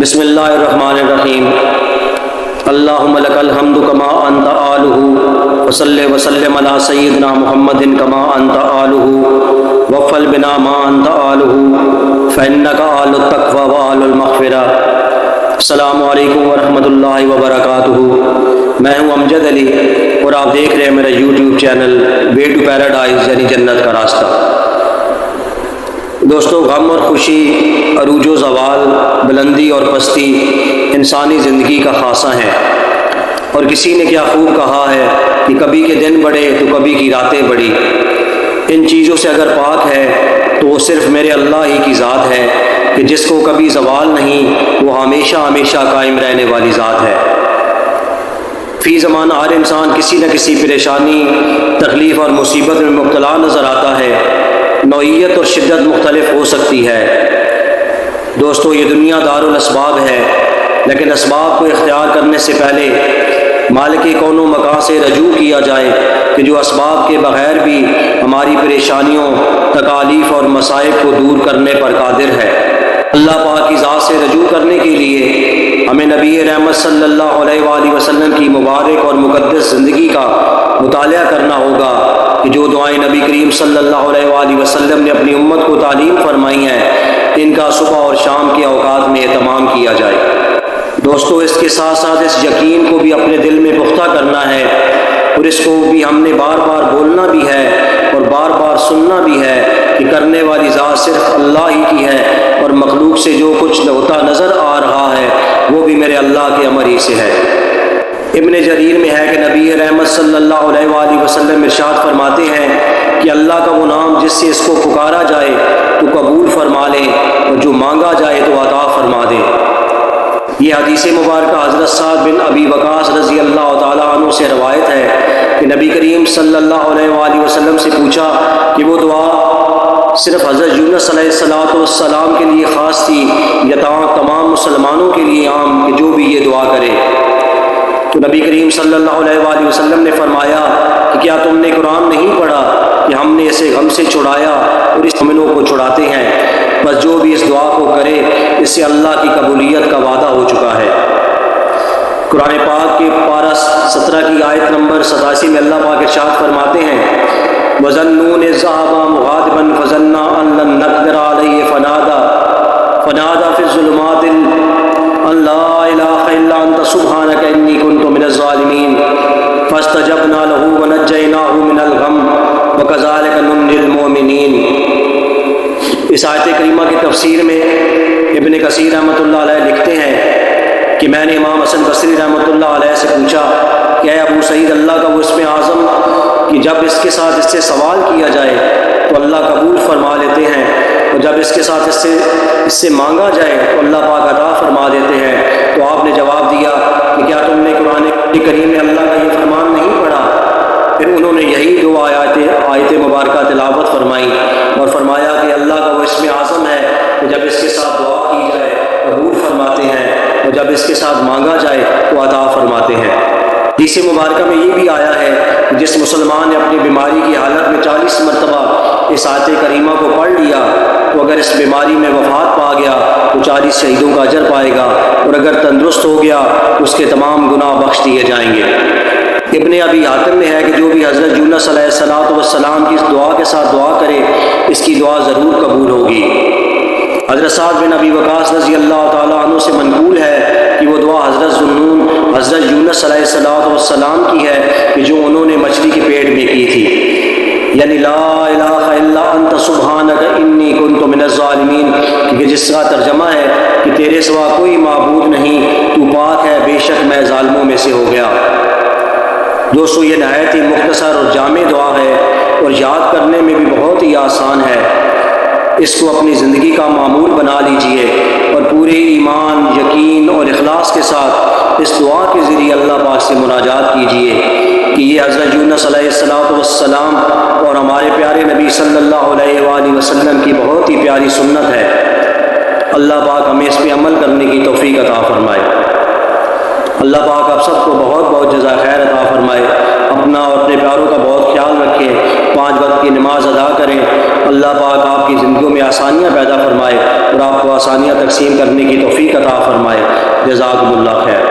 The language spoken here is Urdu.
بسم اللہ الرحمن الرحیم اللہم لک الحمد کما انت آلہ وصلی وسلم علی سیدنا محمد کما انت آلہ وفل بنا ما انت آلہ فإنک آل التقوی و آل المغفرہ۔ السلام علیکم ورحمۃ اللہ وبرکاتہ۔ میں ہوں امجد علی اور آپ دیکھ رہے ہیں میرا YouTube channel way to paradise یعنی جنت کا راستہ۔ دوستو، غم اور خوشی، عروج و زوال، بلندی اور پستی انسانی زندگی کا خاصہ ہے، اور کسی نے کیا خوب کہا ہے کہ کبھی کے دن بڑھے تو کبھی کی راتیں بڑھی۔ ان چیزوں سے اگر پاک ہے تو وہ صرف میرے اللہ ہی کی ذات ہے کہ جس کو کبھی زوال نہیں، وہ ہمیشہ ہمیشہ قائم رہنے والی ذات ہے۔ فی زمانہ ہر انسان کسی نہ کسی پریشانی، تکلیف اور مصیبت میں مبتلا نظر آتا ہے۔ نوعیت اور شدت مختلف ہو سکتی ہے۔ دوستو، یہ دنیا دار الاسباب ہے، لیکن اسباب کو اختیار کرنے سے پہلے مالک کون و مکان سے رجوع کیا جائے کہ جو اسباب کے بغیر بھی ہماری پریشانیوں، تکالیف اور مصائب کو دور کرنے پر قادر ہے۔ اللہ پاک کی ذات سے رجوع کرنے کے لیے ہمیں نبی رحمت صلی اللہ علیہ وآلہ وسلم کی مبارک اور مقدس زندگی کا مطالعہ کرنا ہوگا کہ جو دعائیں نبی کریم صلی اللہ علیہ وآلہ وسلم نے اپنی امت کو تعلیم فرمائی ہیں، ان کا صبح اور شام کے اوقات میں اہتمام کیا جائے۔ دوستو، اس کے ساتھ ساتھ اس یقین کو بھی اپنے دل میں پختہ کرنا ہے، اور اس کو بھی ہم نے بار بار بولنا بھی ہے اور بار بار سننا بھی ہے کہ کرنے والی ذات صرف اللہ ہی کی ہے، اور مخلوق سے جو کچھ ہوتا نظر آ رہا ہے وہ بھی میرے اللہ کے امر ہی سے ہے۔ ابن جریر میں ہے کہ نبی رحمت صلی اللہ علیہ وآلہ وسلم ارشاد فرماتے ہیں کہ اللہ کا وہ نام جس سے اس کو پکارا جائے تو قبول فرما لے، اور جو مانگا جائے تو عطا فرما دے۔ یہ حدیث مبارکہ حضرت سعد بن ابی وقاص رضی اللہ تعالیٰ عنہ سے روایت ہے کہ نبی کریم صلی اللہ علیہ وآلہ وسلم سے پوچھا کہ وہ دعا صرف حضرت یونس علیہ السلام کے لیے خاص تھی یا تمام مسلمانوں کے لیے عام کہ جو بھی یہ دعا کرے؟ تو نبی کریم صلی اللہ علیہ وآلہ وسلم نے فرمایا کہ کیا تم نے قرآن نہیں پڑھا کہ ہم نے اسے غم سے چھڑایا اور اس غموں کو چھڑاتے ہیں؟ بس جو بھی اس دعا کو کرے اس سے اللہ کی قبولیت کا وعدہ ہو چکا ہے۔ قرآن پاک کے پارہ 17 کی آیت نمبر 87 میں اللہ پاک ارشاد فرماتے ہیں وَظَنُّونِ الذَّهَبَ مُغَاضِبًا فَظَنَّ أَن لَّن نَّقْدِرَ عَلَيْهِ فَنَادَى فِي الظُّلُمَاتِ أَن لَّا إِلَٰهَ إِلَّا أَنتَ سُبْحَانَكَ إِنِّي كُنتُ مِنَ الظَّالِمِينَ فَاسْتَجَبْنَا لَهُ وَنَجَّيْنَاهُ مِنَ الْغَمِّ وَكَذَٰلِكَ نُنجِي الْمُؤْمِنِينَ۔ اس آیت کریمہ کی تفسیر میں ابن کثیر رحمۃ اللہ علیہ لکھتے ہیں کہ میں نے امام حسن بصری رحمۃ اللہ علیہ سے پوچھا کہ اے ابو سعید، اللہ کا وہ اسم اعظم کہ جب اس کے ساتھ اس سے سوال کیا جائے تو اللہ قبول فرما لیتے ہیں، اور جب اس کے ساتھ اس سے مانگا جائے تو اللہ پاک عطا فرما دیتے ہیں۔ تو آپ نے جواب دیا کہ کیا تم نے قرآن کریم میں اللہ کا یہ فرمان نہیں پڑھا؟ پھر انہوں نے یہی دو آیت مبارکہ تلاوت فرمائی اور فرمایا کہ اللہ کا وہ اسم اعظم ہے کہ جب اس کے ساتھ دعا کی جائے قبول فرماتے ہیں، اور جب اس کے ساتھ مانگا جائے تو عطا فرماتے ہیں۔ حدیث مبارکہ میں یہ بھی آیا ہے کہ جس مسلمان نے اپنی بیماری کی حالت میں 40 مرتبہ اس آیت کریمہ کو پڑھ لیا تو اگر اس بیماری میں وفات پا گیا تو 40 شہیدوں کا اجر پائے گا، اور اگر تندرست ہو گیا تو اس کے تمام گناہ بخش دیے جائیں گے۔ ابن ابی حاتم میں ہے کہ جو بھی حضرت یونس علیہ السلام کی اس دعا کے ساتھ دعا کرے اس کی دعا ضرور قبول ہوگی۔ حضرت سعد بن ابی وقاص رضی اللہ تعالیٰ عنہ سے منقول ہے کہ وہ دعا حضرت ذوالنون حضرت یونس علیہ السلام کی ہے کہ جو انہوں نے مچھلی کے پیٹ میں کی تھی، یعنی لا الہ الا انت سبحانک انی کنت من الظالمین، کہ جس کا ترجمہ ہے کہ تیرے سوا کوئی معبود نہیں، تو پاک ہے، بے شک میں ظالموں میں سے ہو گیا۔ دوستو، یہ نہایت ہی مختصر اور جامع دعا ہے اور یاد کرنے میں بھی بہت ہی آسان ہے۔ اس کو اپنی زندگی کا معمول بنا لیجئے اور پورے ایمان، یقین اور اخلاص کے ساتھ اس دعا کے ذریعے اللہ پاک سے مناجات کیجئے کہ یہ حضرت یونس علیہ السلام اور ہمارے پیارے نبی صلی اللہ علیہ وآلہ وسلم کی بہت ہی پیاری سنت ہے۔ اللہ پاک ہمیں اس پہ عمل کرنے کی توفیق عطا فرمائے۔ اللہ پاک آپ سب کو بہت بہت جزائے خیر عطا فرمائے۔ اپنا اور اپنے پیاروں کا بہت خیال رکھیں، 5 وقت کی نماز ادا کریں۔ اللہ پاک آپ کی زندگیوں میں آسانیاں پیدا فرمائے اور آپ کو آسانیاں تقسیم کرنے کی توفیق عطا فرمائے۔ جزاکم اللہ خیر.